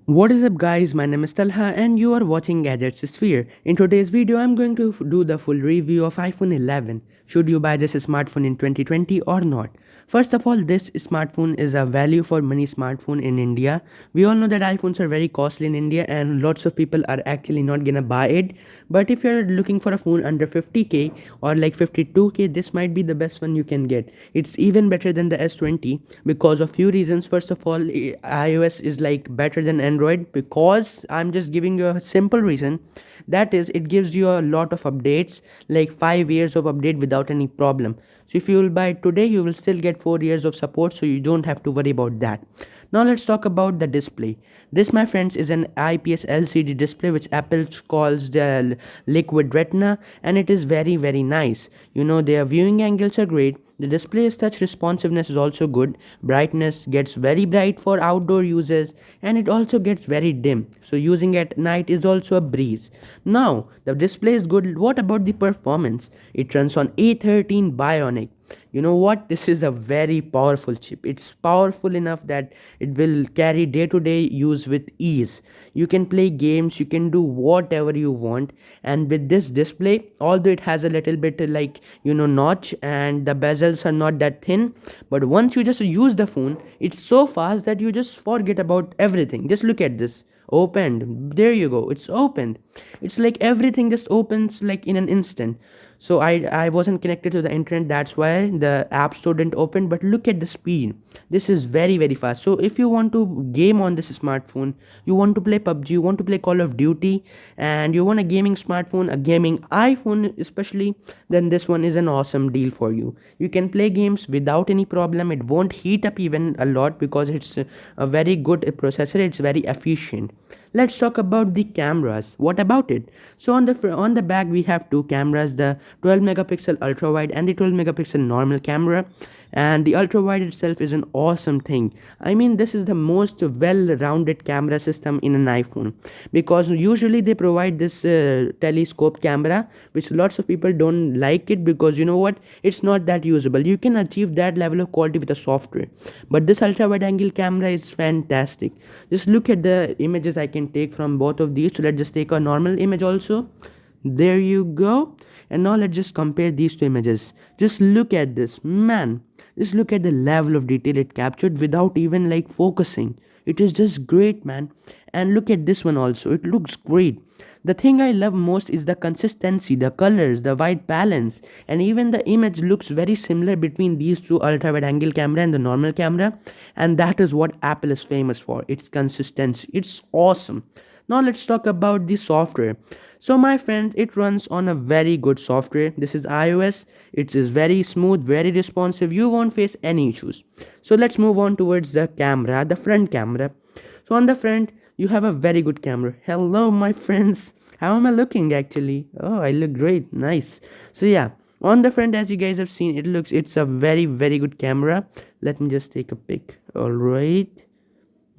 What is up guys, my name is Talha and you are watching Gadgets Sphere. In today's video I'm going to do the full review of iPhone 11. Should you buy this smartphone in 2020 or not? First of all, this smartphone is a value for money smartphone in India. We all know that iPhones are very costly in India and lots of people are actually not gonna buy it. But if you're looking for a phone under 50k or like 52k, this might be the best one you can get. It's even better than the S20 because of few reasons. First of all, iOS is like better than Android because I'm just giving you a simple reason. That is, it gives you a lot of updates, like 5 years of update without any problem. So if you will buy it today, you will still get 4 years of support, so you don't have to worry about that. Now let's talk about the display. This, my friends, is an IPS LCD display which Apple calls the liquid retina, and it is very nice. You know, their viewing angles are great. The display's touch responsiveness is also good. Brightness gets very bright for outdoor users, and it also gets very dim, so using it at night is also a breeze. Now the display is good. What about the performance? It runs on A13 Bionic. You know what, this is a very powerful chip. It's powerful enough that it will carry day-to-day use with ease. You can play games, you can do whatever you want, and with this display, although it has a little bit like, you know, notch and the bezels are not that thin, but once you just use the phone, it's so fast that you just forget about everything. Just look at this. Opened, there you go, it's opened. It's like everything just opens like in an instant. So I wasn't connected to the internet, that's why the app store didn't open, but look at the speed. This is very fast. So if you want to game on this smartphone, you want to play PUBG, you want to play Call of Duty, and you want a gaming smartphone, a gaming iPhone especially, then this one is an awesome deal for you. You can play games without any problem. It won't heat up even a lot because it's a very good processor. It's very efficient. Let's talk about the cameras. What about it? So on the back we have two cameras, the 12 megapixel ultra wide and the 12 megapixel normal camera, and the ultra wide itself is an awesome thing. I mean, this is the most well-rounded camera system in an iPhone, because usually they provide this telescope camera, which lots of people don't like it because, you know what, it's not that usable. You can achieve that level of quality with the software, but this ultra wide angle camera is fantastic. Just look at the images I can take from both of these. So let's just take a normal image also. There you go. And now let's just compare these two images. Just look at this, man. Just look at the level of detail it captured without even like focusing. It is just great, man. And look at this one also. It looks great. The thing I love most is the consistency, the colors, the white balance, and even the image looks very similar between these two ultra wide angle camera and the normal camera. And that is what Apple is famous for. Its consistency. It's awesome. Now let's talk about the software. So my friend, it runs on a very good software. This is iOS. It is very smooth, very responsive. You won't face any issues. So let's move on towards the camera, the front camera. So on the front, you have a very good camera. Hello my friends. How am I looking actually? Oh, I look great. Nice. So yeah, on the front, as you guys have seen, it's a very good camera. Let me just take a pic. All right.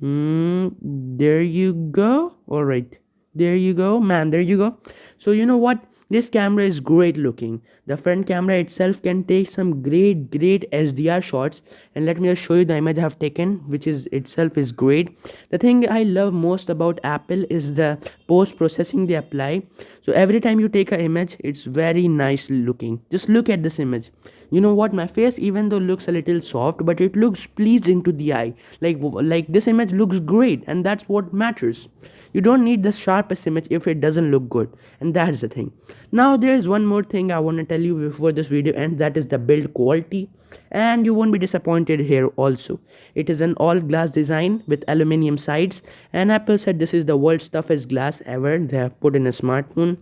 There you go. All right, there you go, man. There you go. So you know what, this camera is great looking. The front camera itself can take some great SDR shots, and let me just show you the image I have taken, which is itself is great. The thing I love most about Apple is the post processing they apply. So every time you take an image, it's very nice looking. Just look at this image. You know what, my face even though looks a little soft, but it looks pleasing to the eye. Like this image looks great, and that's what matters. You don't need the sharpest image if it doesn't look good, and that's the thing. Now there is one more thing I want to tell you before this video ends, that is the build quality, and you won't be disappointed here also. It is an all glass design with aluminum sides, and Apple said this is the world's toughest glass ever they have put in a smartphone.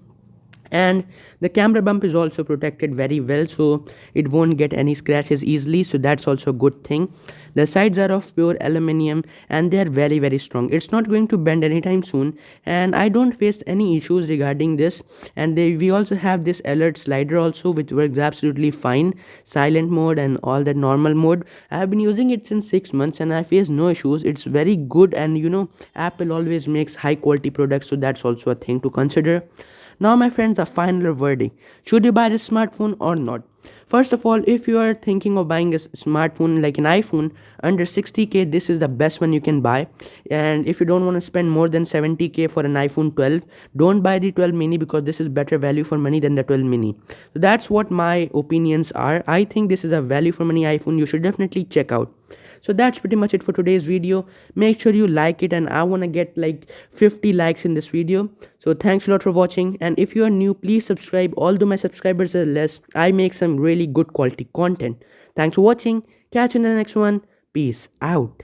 And the camera bump is also protected very well, so it won't get any scratches easily, so that's also a good thing. The sides are of pure aluminum and they are very strong. It's not going to bend anytime soon, and I don't face any issues regarding this. And we also have this alert slider also, which works absolutely fine. Silent mode and all that normal mode. I have been using it since 6 months and I face no issues. It's very good, and you know, Apple always makes high quality products, so that's also a thing to consider. Now my friends, the final verdict. Should you buy this smartphone or not? First of all, if you are thinking of buying a smartphone like an iPhone under 60k, this is the best one you can buy. And if you don't want to spend more than 70k for an iPhone 12, don't buy the 12 mini because this is better value for money than the 12 mini. So that's what my opinions are. I think this is a value for money iPhone you should definitely check out. So that's pretty much it for today's video. Make sure you like it, and I want to get like 50 likes in this video. So thanks a lot for watching, and if you are new, please subscribe. Although my subscribers are less, I make some really good quality content. Thanks for watching. Catch you in the next one. Peace out.